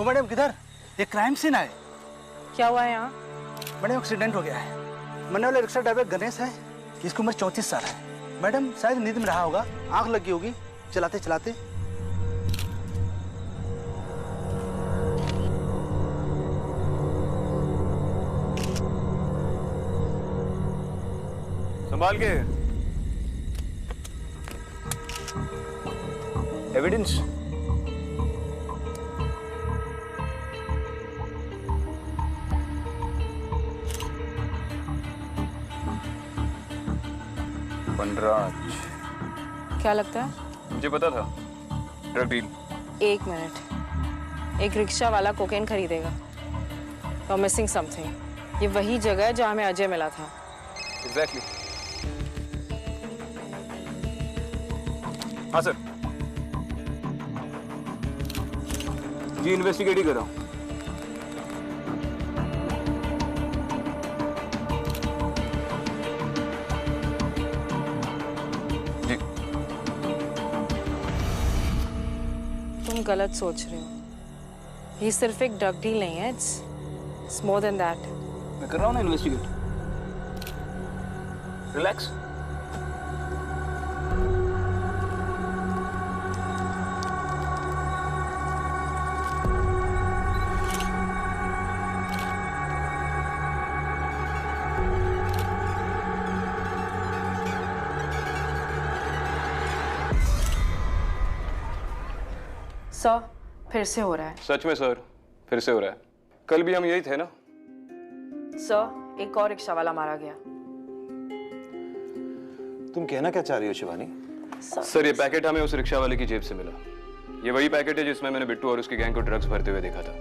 Madam किधर? ये crime scene है। क्या हुआ है यहाँ? मैडम एक्सीडेंट हो गया है। मरने वाले रिक्शा ड्राइवर गणेश है, जिसकी उम्र 34 साल है। मैडम शायद नींद में रहा होगा, आंख लगी होगी चलाते चलाते। संभाल के। एविडेंस वनराज। क्या लगता है? मुझे पता था, ड्रग डील। एक मिनट, एक रिक्शा वाला कोकेन खरीदेगा। You are missing something. ये वही जगह है जहाँ हमें अजय मिला था। एग्जैक्टली। हाँ सर जी, इन्वेस्टिगेट ही कर रहा हूँ। जी। तुम गलत सोच रहे हो। ये सिर्फ एक ड्रग डील नहीं है, इट्स मोर देन दैट। मैं कर रहा हूँ ना इन्वेस्टिगेट। रिलैक्स। सर, फिर से हो रहा है। सच में सर, फिर से हो रहा है। कल भी हम यही थे ना। सर, एक और रिक्शा वाला मारा गया। तुम कहना क्या चाह रही हो शिवानी? सर ये पैकेट हमें उस रिक्शा वाले की जेब से मिला। ये वही पैकेट है जिसमें मैंने बिट्टू और उसकी गैंग को ड्रग्स भरते हुए देखा था,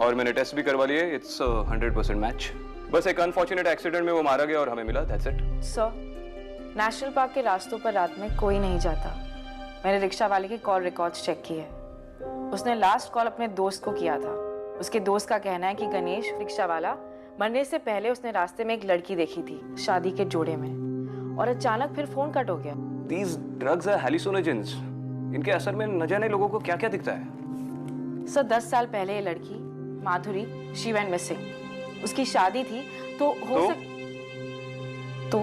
और मैंने टेस्ट भी करवा लिए। It's 100% match. बस एक अनफॉर्चुनेट एक्सीडेंट में वो मारा गया और हमें मिला, that's it. Sir, national park के रास्तों पर रात में कोई नहीं जाता। मैंने रिक्शा वाले की कॉल रिकॉर्ड्स चेक किए। उसने लास्ट कॉल अपने दोस्त को किया था। उसके दोस्त का कहना है कि गणेश रिक्शा वाला मरने से पहले उसने रास्ते में एक लड़की देखी थी शादी के जोड़े में, और अचानक फिर फोन कट हो गया। These drugs are hallucinogens. इनके असर में न जाने लोगों को क्या क्या दिखता है। सर, 10 साल पहले ये लड़की माधुरी शी वेंट मिसिंग। उसकी शादी थी तो तो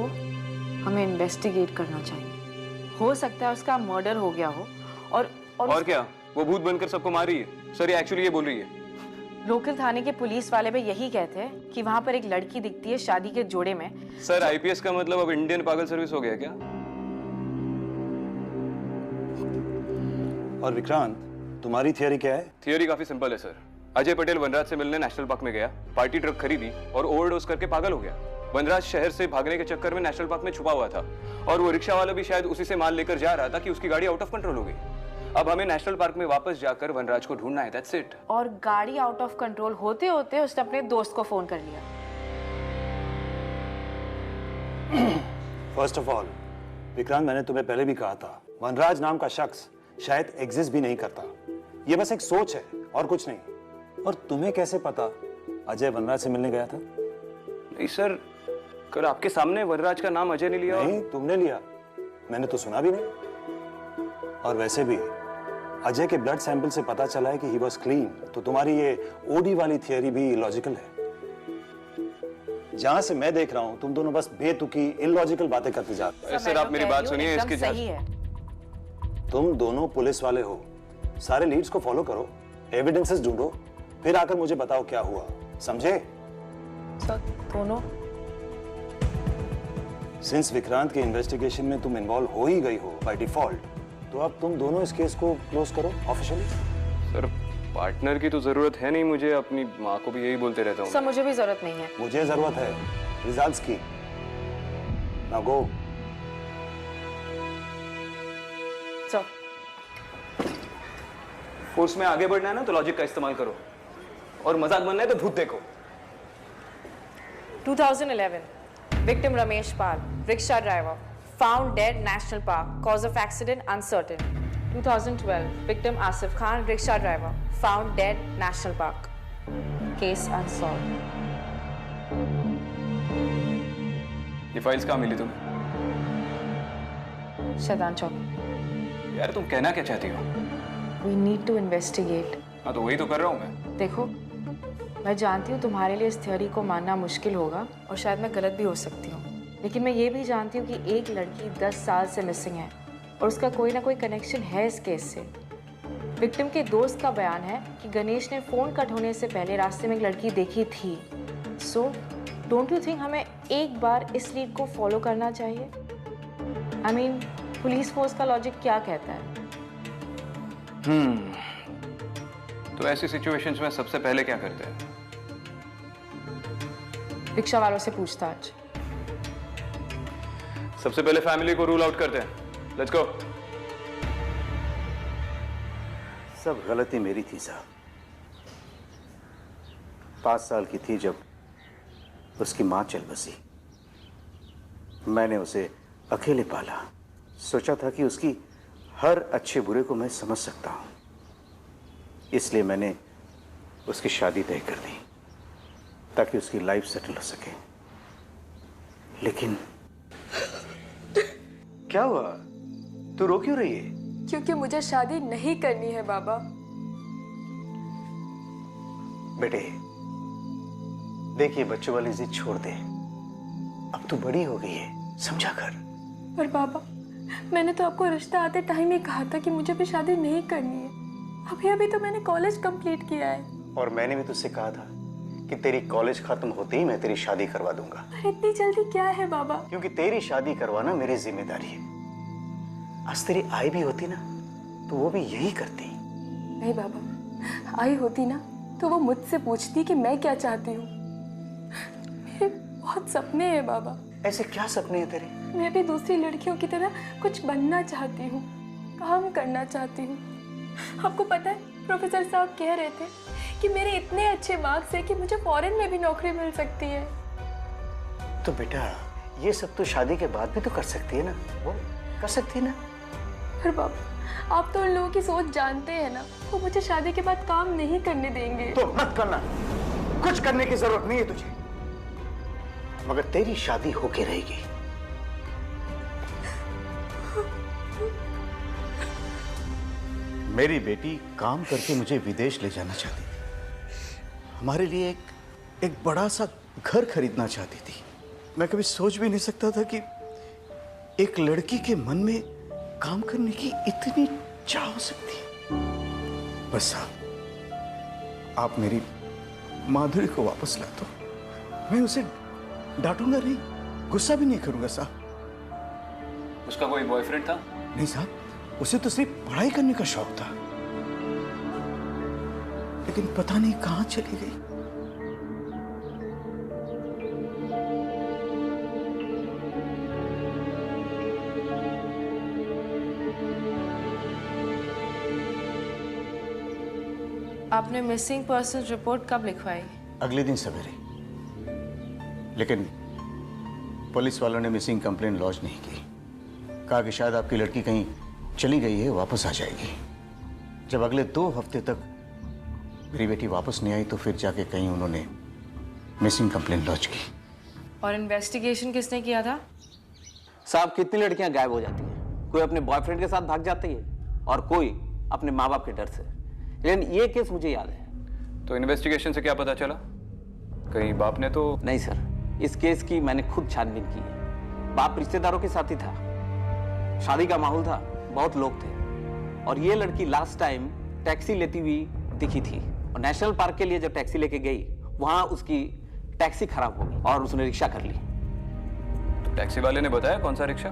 हमें इन्वेस्टिगेट करना चाहिए। हो सकता है उसका मर्डर हो गया हो और क्या वो भूत बनकर सबको मार रही है? सर ये एक्चुअली ये बोल रही है। लोकल थाने के पुलिस वाले भी यही कहते हैं कि वहां पर एक लड़की दिखती है शादी के जोड़े में। सर आईपीएस का मतलब अब इंडियन पागल सर्विस हो गया क्या? और विक्रांत, तुम्हारी थियरी क्या है? थियरी काफी सिंपल है सर। अजय पटेल वनराज से मिलने नेशनल पार्क में गया, पार्टी ट्रक खरीदी और ओवरडोज करके पागल हो गया। वनराज शहर से भागने के चक्कर में नेशनल पार्क में छुपा हुआ था, और वो रिक्शा वाला भी शायद उसी से माल लेकर जा रहा था कि उसकी गाड़ी आउट ऑफ कंट्रोल हो गई। अब हमें नेशनल पार्क में वापस जाकर वनराज को ढूंढना है, दैट्स इट। और गाड़ी आउट ऑफ कंट्रोल होते होते उसने अपने दोस्त को फोन कर लिया। फर्स्ट ऑफ ऑल विक्रांत, मैंने तुम्हें पहले भी कहा था, वनराज नाम का शख्स शायद एग्जिस्ट भी नहीं करता। ये बस एक सोच है और कुछ नहीं। और तुम्हें कैसे पता अजय वनराज से मिलने गया था? नहीं सर, कल आपके सामने वनराज का नाम अजय ने लिया। नहीं, तुमने लिया, मैंने तो सुना भी नहीं। और वैसे भी अजय के ब्लड सैंपल से पता चला है कि ही वाज क्लीन, तो तुम्हारी ये ओडी वाली थियरी भी लॉजिकल है। जहां से मैं देख रहा हूं तुम दोनों बस बेतुकी इलॉजिकल बातें करते जा रहे हो। सर आप मेरी बात सुनिए, इसकी सही है। तुम दोनों पुलिस वाले हो, सारे लीड्स को फॉलो करो, एविडेंसेस ढूंढो, फिर आकर मुझे बताओ क्या हुआ, समझे? सर, दोनों सिंस विक्रांत के इन्वेस्टिगेशन में तुम इन्वॉल्व हो ही गई हो बाय डिफॉल्ट, तो अब तुम दोनों इस केस को क्लोज करो ऑफिशियली। सर पार्टनर की तो जरूरत है नहीं मुझे, अपनी माँ को भी यही बोलते रहता हूँ। सर मुझे भी जरूरत नहीं है। मुझे जरूरत है रिजल्ट्स की। Now go. सर, फोर्स में आगे बढ़ना है ना तो लॉजिक का इस्तेमाल करो, और मजाक बनना है तो भूत देखो। 2011, victim Ramesh Pal, rickshaw driver, found dead National Park, cause of accident uncertain. 2012, victim Asif Khan, rickshaw driver, found dead National Park, case unsolved. ये फाइल्स कहाँ मिली तुम्हें? शैतान चौक। यार तुम कहना क्या चाहती हो? We need to investigate. हाँ तो वही तो कर रहा हूँ मैं। देखो, मैं जानती हूँ तुम्हारे लिए इस थ्योरी को मानना मुश्किल होगा और शायद मैं गलत भी हो सकती हूँ, लेकिन मैं ये भी जानती हूँ कि एक लड़की 10 साल से मिसिंग है और उसका कोई ना कोई कनेक्शन है इस केस से। विक्टिम के दोस्त का बयान है कि गणेश ने फ़ोन कट होने से पहले रास्ते में एक लड़की देखी थी। सो डोंट यू थिंक हमें एक बार इस लीड को फॉलो करना चाहिए? आई मीन, पुलिस फोर्स का लॉजिक क्या कहता है? तो ऐसी सिचुएशंस में सबसे पहले क्या करते हैं? रिक्शा वालों से पूछताछ। सबसे पहले फैमिली को रूल आउट करते हैं। Let's go. सब गलती मेरी थी साहब। 5 साल की थी जब उसकी मां चल बसी। मैंने उसे अकेले पाला। सोचा था कि उसकी हर अच्छे बुरे को मैं समझ सकता हूं, इसलिए मैंने उसकी शादी तय कर दी ताकि उसकी लाइफ सेटल हो सके। लेकिन क्या हुआ? तू रो क्यों रही है? क्योंकि मुझे शादी नहीं करनी है बाबा। बेटे, देखिए, बच्चों वाली जिद छोड़ दे। अब तू बड़ी हो गई है, समझा कर। पर बाबा, मैंने तो आपको रिश्ता आते टाइम ही कहा था कि मुझे भी शादी नहीं करनी है। अभी तो मैंने कॉलेज कंप्लीट किया है। और मैंने भी तुझसे कहा था कि तेरी कॉलेज खत्म होते ही मैं तेरी शादी करवा दूंगा। पर इतनी जल्दी क्या है बाबा? क्योंकि तेरी शादी करवाना मेरी जिम्मेदारी है। आज तेरी आई भी होती ना तो वो भी यही करती। नहीं बाबा, आई होती ना तो वो मुझसे पूछती कि मैं क्या चाहती हूँ। मेरे बहुत सपने हैं बाबा। ऐसे क्या सपने हैं तेरे? मैं भी दूसरी लड़कियों की तरह कुछ बनना चाहती हूँ, काम करना चाहती हूँ। आपको पता है, प्रोफेसर साहब कह रहे थे कि मेरे इतने अच्छे मार्क्स है कि मुझे फॉरेन में भी नौकरी मिल सकती है। तो बेटा, ये सब तो शादी के बाद भी तो कर सकती है ना। वो कर सकती है ना। पर बाबा, आप तो उन लोगों की सोच जानते हैं ना, वो मुझे शादी के बाद काम नहीं करने देंगे। तो मत करना, कुछ करने की जरूरत नहीं है तुझे, मगर तेरी शादी होके रहेगी। मेरी बेटी काम करके मुझे विदेश ले जाना चाहती थी। हमारे लिए एक बड़ा सा घर खरीदना चाहती थी। मैं कभी सोच भी नहीं सकता था कि एक लड़की के मन में काम करने की इतनी चाह हो सकती है। बस साहब, आप मेरी माधुरी को वापस ला दो। मैं उसे डांटूंगा नहीं, गुस्सा भी नहीं करूंगा साहब। उसका कोई बॉयफ्रेंड था? नहीं साहब, उसे तो सिर्फ पढ़ाई करने का शौक था, लेकिन पता नहीं कहां चली गई। आपने मिसिंग पर्सन रिपोर्ट कब लिखवाई? अगले दिन सवेरे, लेकिन पुलिस वालों ने मिसिंग कंप्लेंट लॉन्च नहीं की। कहा कि शायद आपकी लड़की कहीं चली गई है, वापस आ जाएगी। जब अगले 2 हफ्ते तक मेरी बेटी वापस नहीं आई तो फिर जाके कहीं उन्होंने मिसिंग कंप्लेंट लॉन्च की। और इन्वेस्टिगेशन किसने किया था? साहब, कितनी लड़कियां गायब हो जाती हैं। कोई अपने बॉयफ्रेंड के साथ भाग जाती है और कोई अपने माँ बाप के डर से। लेकिन ये केस मुझे याद है। तो इन्वेस्टिगेशन से क्या पता चला? कहीं बाप ने तो? नहीं सर, इस केस की मैंने खुद छानबीन की है। बाप रिश्तेदारों के साथ ही था, शादी का माहौल था, बहुत लोग थे। और ये लड़की लास्ट टाइम टैक्सी लेती हुई दिखी थी और नेशनल पार्क के लिए जब टैक्सी लेके गई, वहां उसकी टैक्सी खराब हो गई और उसने रिक्शा कर ली। तो टैक्सी वाले ने बताया कौन सा रिक्शा?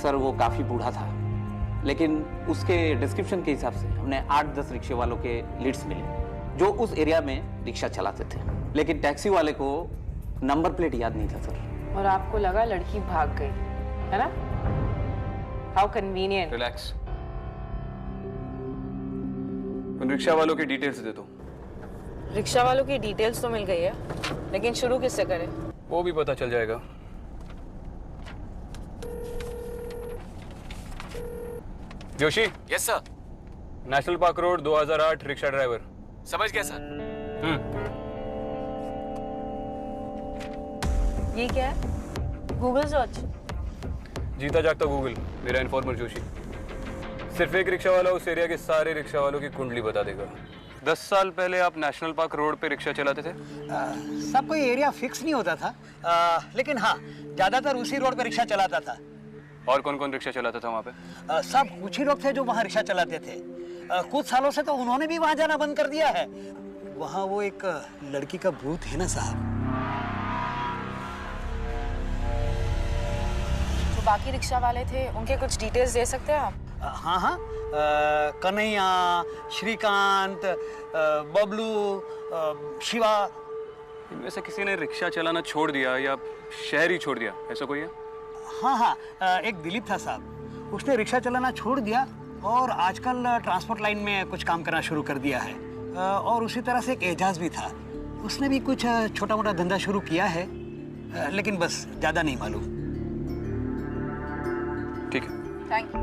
सर, वो काफी बूढ़ा था, लेकिन उसके डिस्क्रिप्शन के हिसाब से हमने 8-10 रिक्शे वालों के लीड्स मिले जो उस एरिया में रिक्शा चलाते थे, लेकिन टैक्सी वाले को नंबर प्लेट याद नहीं था सर। और आपको लगा लड़की भाग गई, है ना? How convenient. रिलैक्स। उन रिक्शा वालों की डिटेल्स दे दो। रिक्शा वालों की डिटेल्स तो मिल गई है, लेकिन शुरू किससे करें? वो भी पता चल जाएगा। Joshi. Yes sir. National park road 2008, rickshaw driver. समझ गया सर। ये क्या है? Google search. जीता जागता गूगल, मेरा इन्फॉर्मर जोशी। सिर्फ एक रिक्शा वाला उस एरिया के सारे रिक्शा वालों की कुंडली बता देगा। 10 साल पहले आप नेशनल पार्क रोड पे रिक्शा चलाते थे? सब कोई एरिया फिक्स नहीं होता था, लेकिन हाँ, ज़्यादातर उसी रोड पर रिक्शा चलाता था। और कौन कौन रिक्शा चलाता था वहाँ पे? सब कुछ ही लोग थे जो वहाँ रिक्शा चलाते थे। कुछ सालों से तो उन्होंने भी वहाँ जाना बंद कर दिया है। वहाँ वो एक लड़की का भूत है ना साहब। जो बाकी रिक्शा वाले थे उनके कुछ डिटेल्स दे सकते हैं आप? हाँ हाँ, कन्हैया, श्रीकांत, बबलू, शिवा। इनमें से किसी ने रिक्शा चलाना छोड़ दिया या शहर ही छोड़ दिया, ऐसा कोई है? हाँ हाँ, एक दिलीप था साहब, उसने रिक्शा चलाना छोड़ दिया और आजकल ट्रांसपोर्ट लाइन में कुछ काम करना शुरू कर दिया है। और उसी तरह से एक एजाज भी था, उसने भी कुछ छोटा मोटा धंधा शुरू किया है, लेकिन बस ज़्यादा नहीं मालूम। ठीक है। Thank you.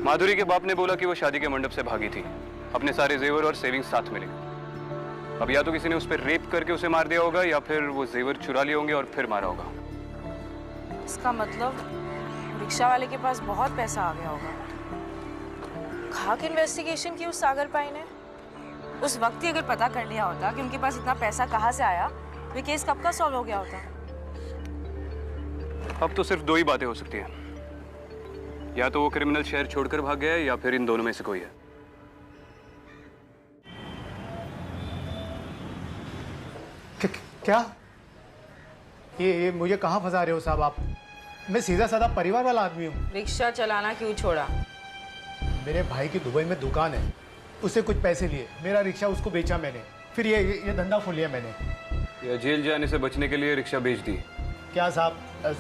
माधुरी के बाप ने बोला कि वो शादी के मंडप से भागी थी, अपने सारे जेवर और सेविंग्स साथ मिले। अब या तो किसी ने उस पर रेप करके उसे मार दिया होगा या फिर वो जेवर चुरा लिए होंगे और फिर मारा होगा। इसका मतलब रिक्शा वाले के पास बहुत पैसा आ गया होगा। खाक इन्वेस्टिगेशन की उस सागर पाई ने उस वक्त ही अगर पता कर लिया होता कि उनके पास इतना पैसा कहाँ से आया, तो केस कब का सॉल्व हो गया होता। अब तो सिर्फ दो ही बातें हो सकती हैं, या तो वो क्रिमिनल शहर छोड़कर भाग गया है या फिर इन दोनों में से कोई है। क्या ये मुझे कहाँ फंसा रहे हो साहब आप? मैं सीधा साधा परिवार वाला आदमी हूँ। रिक्शा चलाना क्यों छोड़ा? मेरे भाई की दुबई में दुकान है, उससे कुछ पैसे लिए, मेरा रिक्शा उसको बेचा मैंने, फिर ये धंधा खोल लिया मैंने। या जेल जाने से बचने के लिए रिक्शा बेच दी? क्या साहब,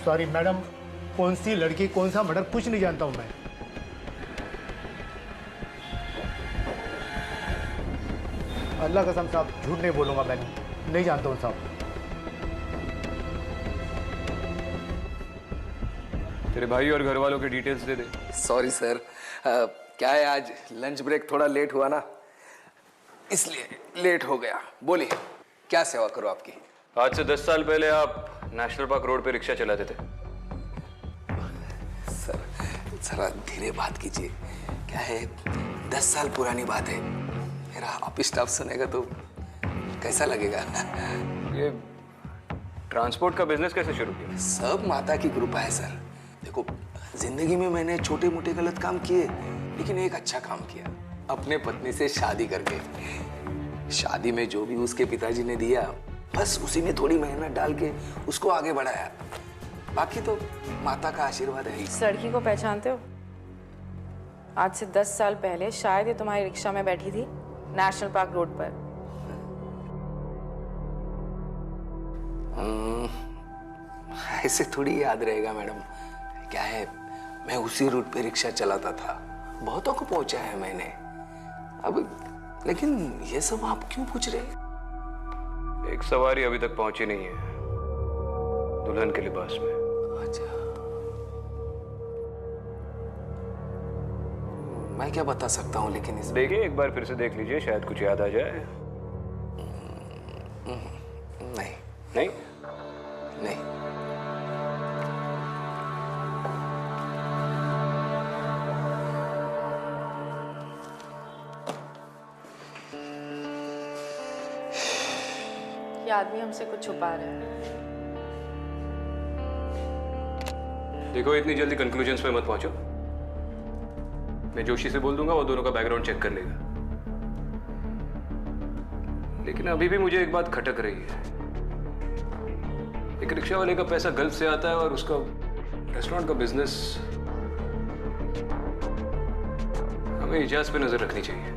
सॉरी मैडम, कौन सी लड़की कौन सा मर्डर कुछ नहीं जानता हूँ मैं। अल्लाह कसम साहब झूठ नहीं बोलूँगा, मैं नहीं जानता हूँ साहब। तेरे भाई और घर वालों के डिटेल्स दे दे। सॉरी सर, क्या है आज लंच ब्रेक थोड़ा लेट हुआ ना, इसलिए लेट हो गया। बोलिए क्या सेवा करो आपकी? आज से 10 साल पहले आप नेशनल पार्क रोड पे रिक्शा चलाते थे। सर जरा धीरे बात कीजिए, क्या है 10 साल पुरानी बात है, मेरा ऑफिस स्टाफ सुनेगा तो कैसा लगेगा? ये ट्रांसपोर्ट का बिजनेस कैसे शुरू किया? सब माता की कृपा है सर। देखो जिंदगी में मैंने छोटे मोटे गलत काम किए, लेकिन एक अच्छा काम किया, अपने पत्नी से शादी करके। शादी में जो भी उसके पिताजी ने दिया, बस उसी में थोड़ी मेहनत डाल के उसको आगे बढ़ाया। बाकी तो माता का आशीर्वाद है ही। इस लड़की को पहचानते हो? आज से 10 साल पहले शायद ये तुम्हारी रिक्शा में बैठी थी नेशनल पार्क रोड पर। ऐसे थोड़ी याद रहेगा मैडम, क्या है मैं उसी रूट पे रिक्शा चलाता था, बहुतों को पहुंचाया है मैंने। अब लेकिन ये सब आप क्यों पूछ रहे हैं? एक सवारी अभी तक पहुंची नहीं है दुल्हन के लिबास में। अच्छा, मैं क्या बता सकता हूँ, लेकिन इस देखिए एक बार फिर से देख लीजिए, शायद कुछ याद आ जाए। नहीं नहीं नहीं। ये आदमी हमसे कुछ छुपा रहा है। देखो इतनी जल्दी कंक्लूजन्स पे मत पहुंचो। मैं जोशी से बोल दूंगा, वो दोनों का बैकग्राउंड चेक कर लेगा। लेकिन अभी भी मुझे एक बात खटक रही है। एक रिक्शा वाले का पैसा गल्फ से आता है और उसका रेस्टोरेंट का बिजनेस, हमें इजाज पे नजर रखनी चाहिए।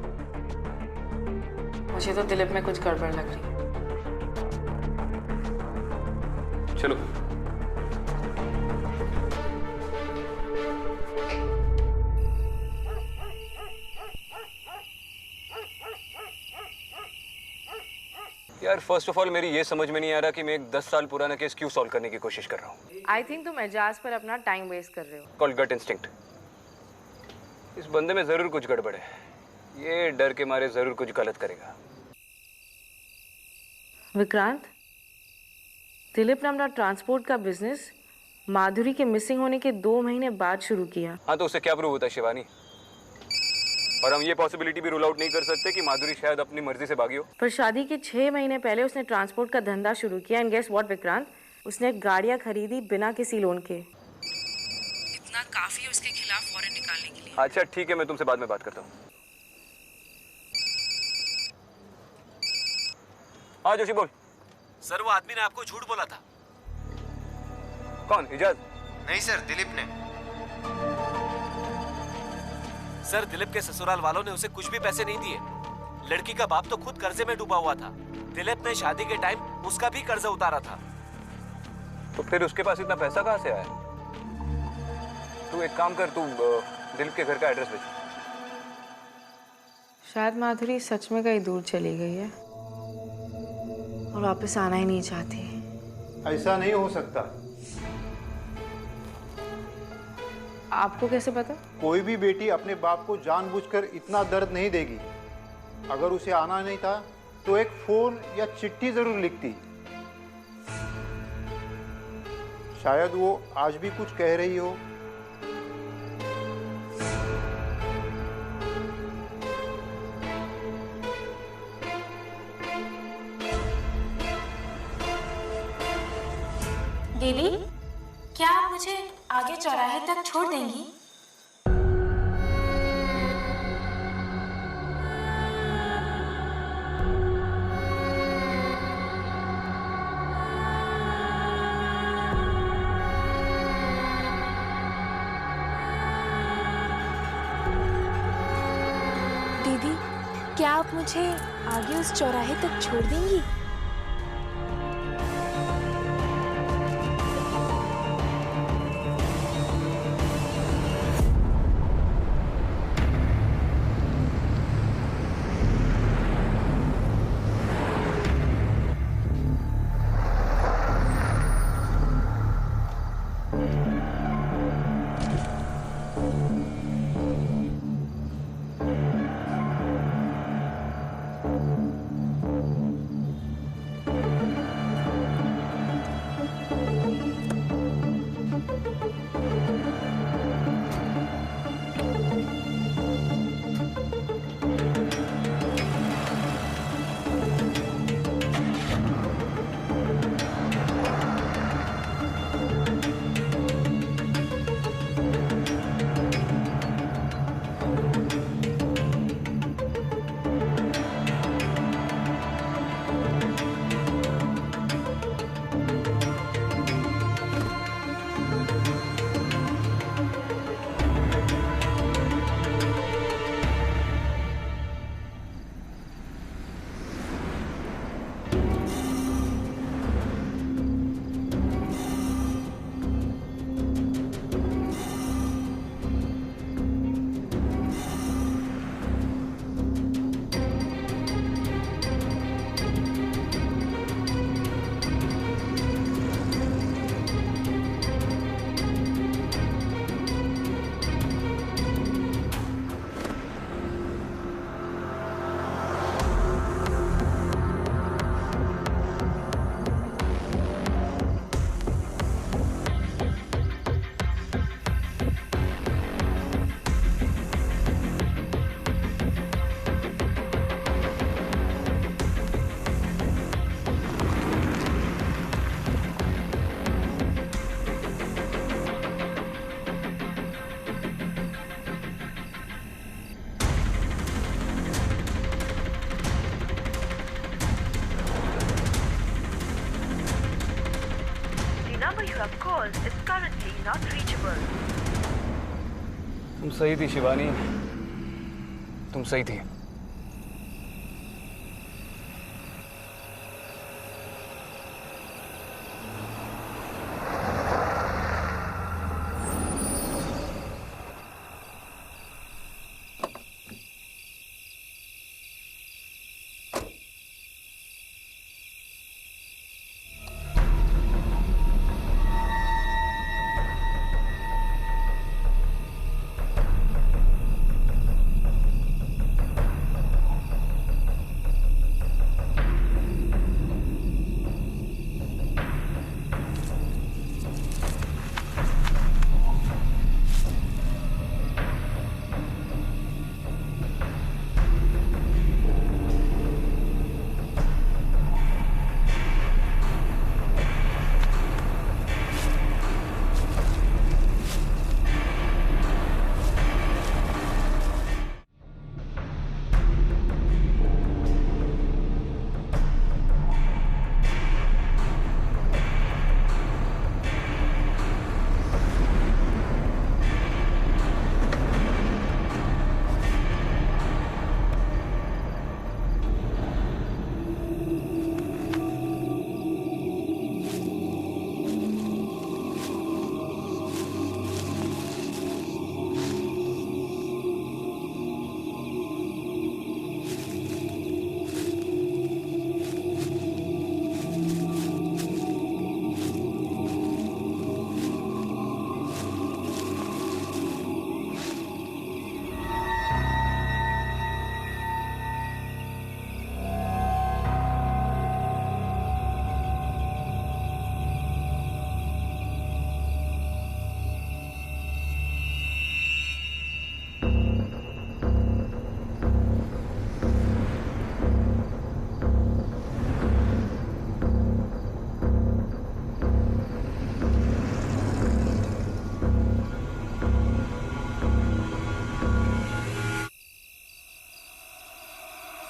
मुझे तो दिलीप में कुछ गड़बड़ लग रही है। चलो यार, फर्स्ट ऑफ ऑल मेरी ये समझ में नहीं आ रहा कि मैं एक 10 साल पुराना केस क्यों सॉल्व करने की कोशिश कर रहा हूँ। आई थिंक तुम एजाज पर अपना टाइम वेस्ट कर रहे हो। कॉल्ड गट इंस्टिंक्ट। इस बंदे में जरूर कुछ गड़बड़ है, ये डर के मारे जरूर कुछ गलत करेगा। विक्रांत, दिलीप ने अपना ट्रांसपोर्ट का बिजनेस माधुरी के मिसिंग होने के 2 महीने बाद शुरू किया। हाँ तो उससे क्या प्रूव होता है शिवानी? और हम ये पॉसिबिलिटी भी रूल आउट नहीं कर सकते कि माधुरी शायद अपनी मर्जी से भागी हो। पर शादी के 6 महीने पहले उसने ट्रांसपोर्ट का धंधा शुरू किया एंड गेस व्हाट विक्रांत, उसने गाड़ियां खरीदी बिना किसी लोन के। इतना काफी है उसके खिलाफ वारंट निकालने के लिए। अच्छा ठीक है, मैं तुमसे बाद में बात करता हूँ। हाँ जोशी बोल। सर वो आदमी ने आपको झूठ बोला था। कौन? इजाज? नहीं सर, दिलीप ने। सर दिलीप के ससुराल वालों ने उसे कुछ भी पैसे नहीं दिए। लड़की का बाप तो खुद कर्जे में डूबा हुआ था। दिलीप ने शादी के टाइम उसका भी कर्जा उतारा था। तो फिर उसके पास इतना पैसा कहाँ से आया? तू एक काम कर, तू दिलीप के घर का एड्रेस भेज। शायद माधुरी सच में कहीं दूर चली गई है और वापस आना ही नहीं चाहती। ऐसा नहीं हो सकता। आपको कैसे पता? कोई भी बेटी अपने बाप को जानबूझकर इतना दर्द नहीं देगी। अगर उसे आना नहीं था तो एक फोन या चिट्ठी जरूर लिखती। शायद वो आज भी कुछ कह रही हो। दीदी, क्या आप मुझे आगे चौराहे तक छोड़ देंगी? दीदी, क्या आप मुझे आगे उस चौराहे तक छोड़ देंगी? तुम सही थी शिवानी, तुम सही थी।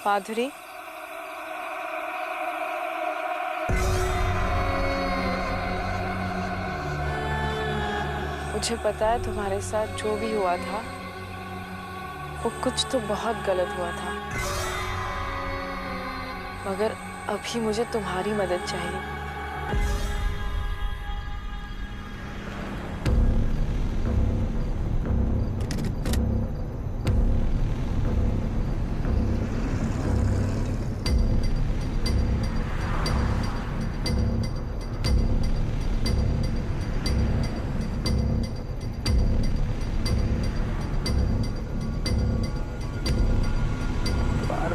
माधुरी, मुझे पता है तुम्हारे साथ जो भी हुआ था वो कुछ तो बहुत गलत हुआ था, मगर अभी मुझे तुम्हारी मदद चाहिए।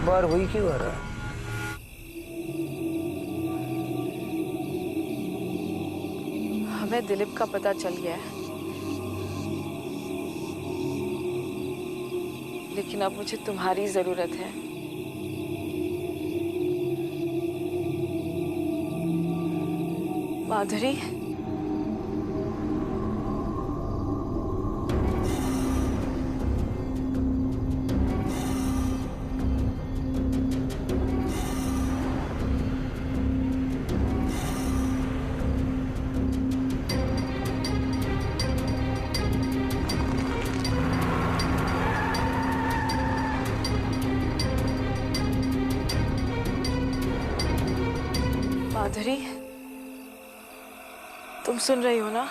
बार हुई क्यों आ रहा? हमें दिलीप का पता चल गया है, लेकिन अब मुझे तुम्हारी जरूरत है। माधुरी, माधुरी, तुम सुन रही हो ना?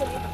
चलिए।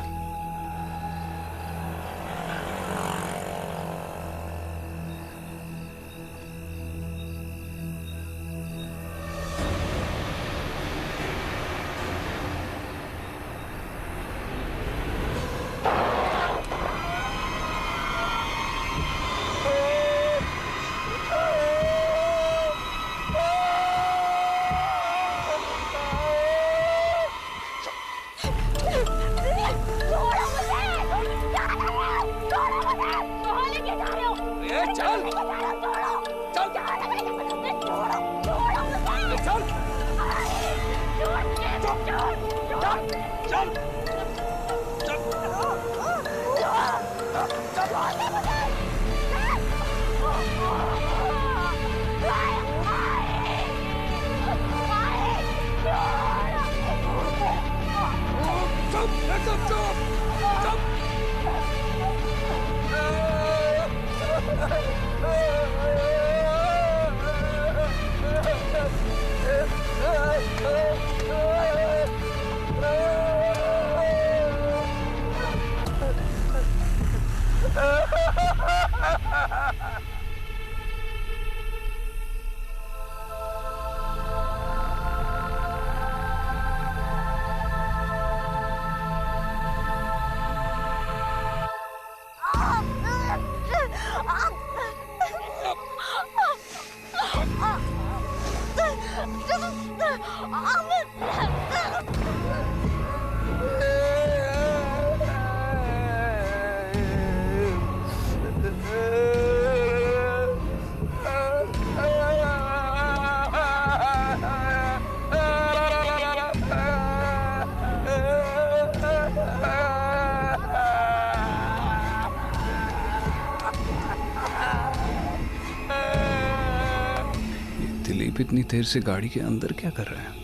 दिलीप इतनी देर से गाड़ी के अंदर क्या कर रहा है?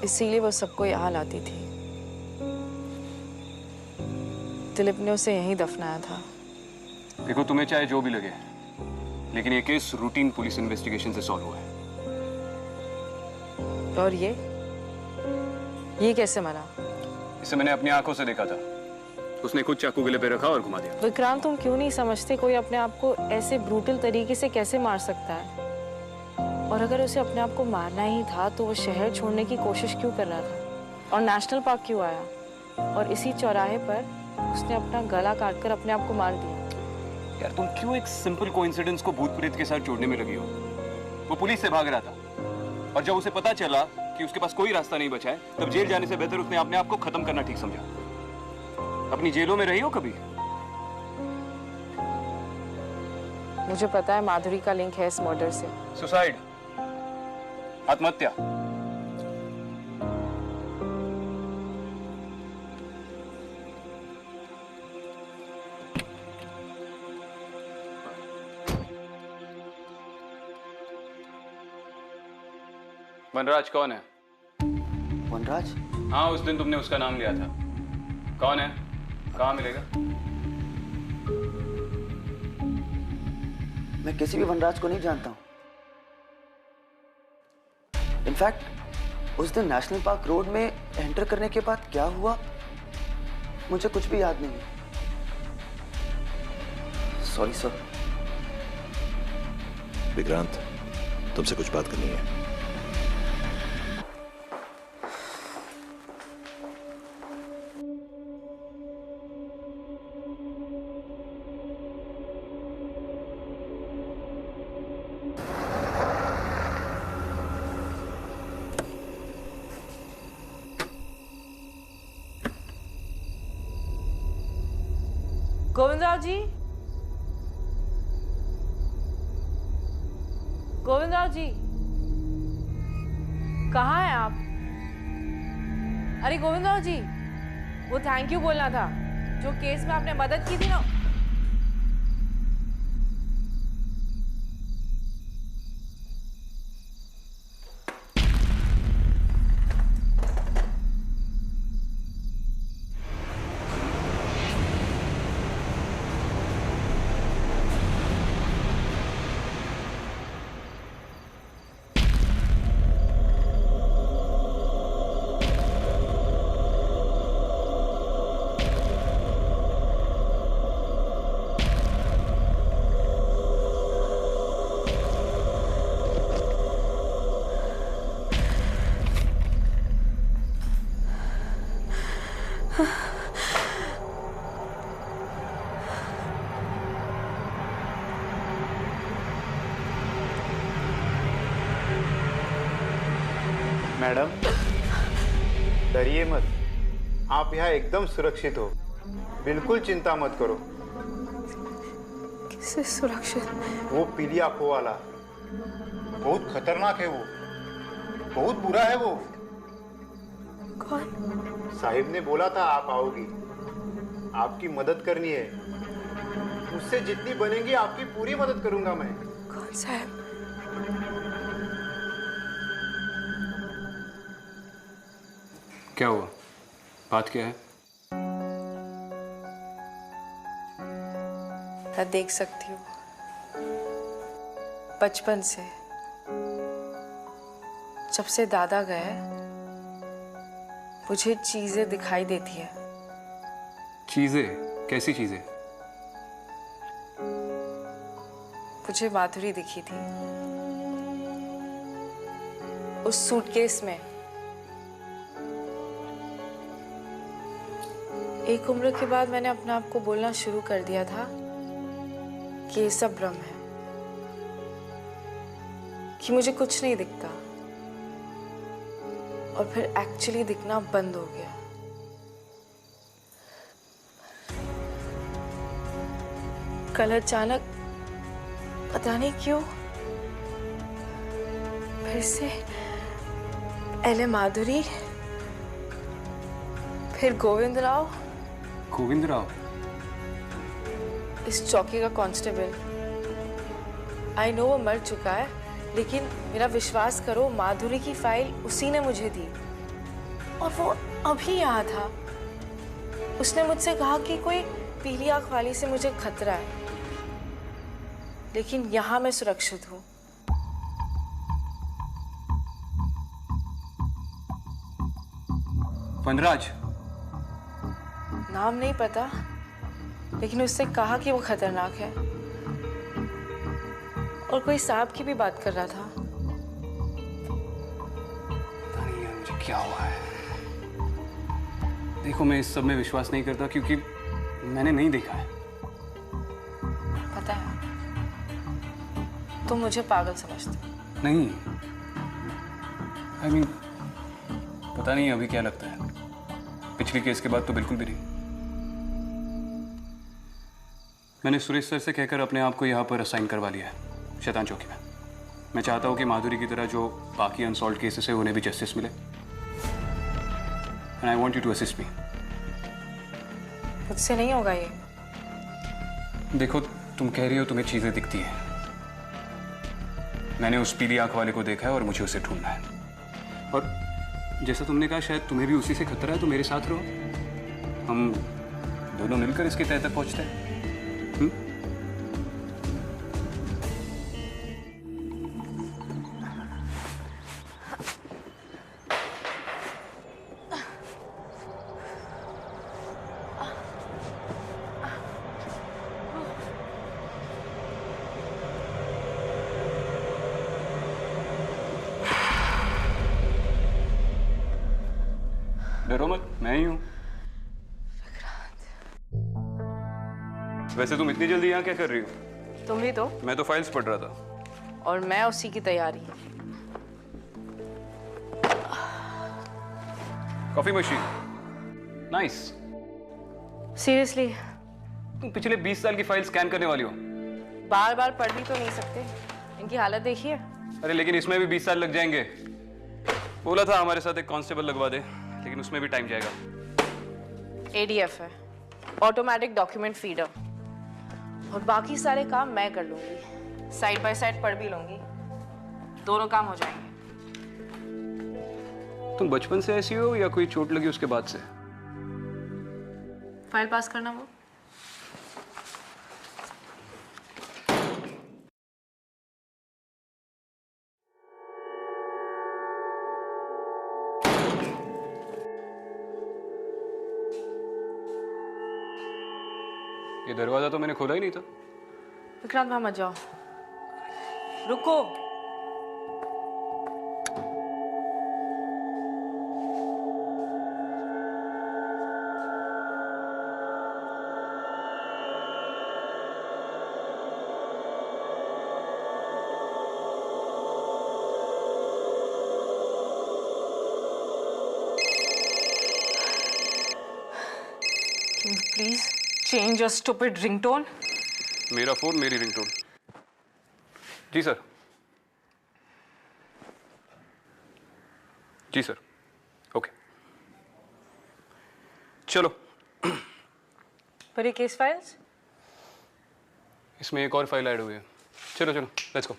इसीलिए वो सबको यहाँ लाती थी। दिलीप ने उसे यहीं दफनाया था। देखो, तुम्हें चाहे जो भी लगे, लेकिन ये केस रूटीन पुलिस इन्वेस्टिगेशन से सॉल्व हुआ है। और ये कैसे मरा? इसे मैंने अपनी आंखों से देखा था। उसने खुद चाकू गले पे रखा और घुमा दिया। विक्रांत, तुम क्यों नहीं समझते कोई अपने आप को ऐसे ब्रूटल तरीके से कैसे मार सकता है? और अगर उसे अपने आप को मारना ही था तो वो शहर छोड़ने की कोशिश क्यों कर रहा था और नेशनल पार्क क्यों आया और इसी चौराहे पर उसने अपना गला काटकर अपने आप को मार दिया? यार तुम क्यों एक सिंपल कोइंसिडेंस को भूत प्रेत के साथ जोड़ने में लगी हो? वो पुलिस से भाग रहा था और जब उसे पता चला कि उसके पास कोई रास्ता नहीं बचा है, तब जेल जाने से बेहतर उसने अपने आप को खत्म करना ठीक समझा। अपनी जेलों में रही हो कभी? मुझे पता है माधुरी का लिंक है इस मर्डर से। सुसाइड, आत्महत्या। वनराज कौन है? वनराज? हाँ, उस दिन तुमने उसका नाम लिया था। कौन है? कहाँ मिलेगा? मैं किसी भी वनराज को नहीं जानता हूँ। इनफैक्ट उस दिन नेशनल पार्क रोड में एंटर करने के बाद क्या हुआ मुझे कुछ भी याद नहीं है। Sorry sir. विक्रांत, तुमसे कुछ बात करनी है। गोविंदराव जी, गोविंदराव जी, कहाँ हैं आप? अरे गोविंदराव जी, वो थैंक यू बोलना था जो केस में आपने मदद की थी ना। मैडम, डरिए मत। आप यहाँ एकदम सुरक्षित हो। बिल्कुल चिंता मत करो। किससे सुरक्षित? वो पीली आंखों वाला बहुत खतरनाक है। वो बहुत बुरा है। वो कौन? साहिब ने बोला था आप आओगी, आपकी मदद करनी है। मुझसे जितनी बनेगी आपकी पूरी मदद करूंगा मैं। कौन साहब? क्या हुआ? बात क्या है? मैं देख सकती हूँ बचपन से, जब से दादा गए मुझे चीजें दिखाई देती है। चीजें? कैसी चीजें? मुझे माधुरी दिखी थी उस सूटकेस में। एक उम्र के बाद मैंने अपने आप को बोलना शुरू कर दिया था कि ये सब भ्रम है, कि मुझे कुछ नहीं दिखता, और फिर एक्चुअली दिखना बंद हो गया। कल अचानक पता नहीं क्यों फिर से पहले माधुरी, फिर गोविंदराव। गोविंदराव? इस चौकी का कांस्टेबल। आई नो वो मर चुका है, लेकिन मेरा विश्वास करो माधुरी की फाइल उसी ने मुझे दी, और वो अभी यहाँ था। उसने मुझसे कहा कि कोई पीली आंख वाली से मुझे खतरा है, लेकिन यहाँ मैं सुरक्षित हूँ। वनराज? नाम नहीं पता, लेकिन उससे कहा कि वो खतरनाक है, और कोई सांप की भी बात कर रहा था। पता नहीं यार मुझे क्या हुआ है। देखो मैं इस सब में विश्वास नहीं करता क्योंकि मैंने नहीं देखा है। तुम मुझे पागल समझते हो? नहीं, I mean, पता नहीं अभी क्या लगता है। पिछली केस के बाद तो बिल्कुल भी नहीं। मैंने सुरेश सर से कहकर अपने आप को यहाँ पर असाइन करवा लिया है, शैतान चौकी में। मैं चाहता हूँ कि माधुरी की तरह जो बाकी अनसॉल्व केसेस है उन्हें भी जस्टिस मिले। And I want you to assist me. मुझसे नहीं होगा ये। देखो, तुम कह रही हो तुम्हें चीजें दिखती हैं। मैंने उस पीली आंख वाले को देखा है और मुझे उसे ढूंढना है। और जैसा तुमने कहा, शायद तुम्हें भी उसी से खतरा है, तो मेरे साथ रहो। हम दोनों मिलकर इसके तह तक पहुंचते हैं। डरो मत, मैं ही हूं। वैसे तुम इतनी जल्दी यहाँ क्या कर रही हो? तुम भी तो। मैं तो फाइल्स पढ़ रहा था। और मैं उसी की तैयारी। Coffee machine, nice. सीरियसली? तुम पिछले 20 साल की फाइल स्कैन करने वाली हो? बार बार पढ़ भी तो नहीं सकते, इनकी हालत देखिए। अरे लेकिन इसमें भी 20 साल लग जाएंगे। बोला था हमारे साथ एक कांस्टेबल लगवा दे, लेकिन उसमें भी टाइम जाएगा। ADF है, ऑटोमेटिक डॉक्यूमेंट फीडर। और बाकी सारे काम मैं कर लूंगी, साइड बाय साइड पढ़ भी लूंगी, दोनों काम हो जाएंगे। तुम बचपन से ऐसी हो या कोई चोट लगी उसके बाद से? फाइल पास करना वो। ये दरवाजा तो मैंने खोला ही नहीं था। विक्रांत, वहां मत जाओ, रुको। Can you please change your stupid ringtone? मेरा फोन, मेरी रिंगटोन। जी सर। जी सर, ओके। चलो। पर ये केस फाइल्स? इसमें एक और फाइल ऐड हुई है। चलो चलो, लेट्स गो।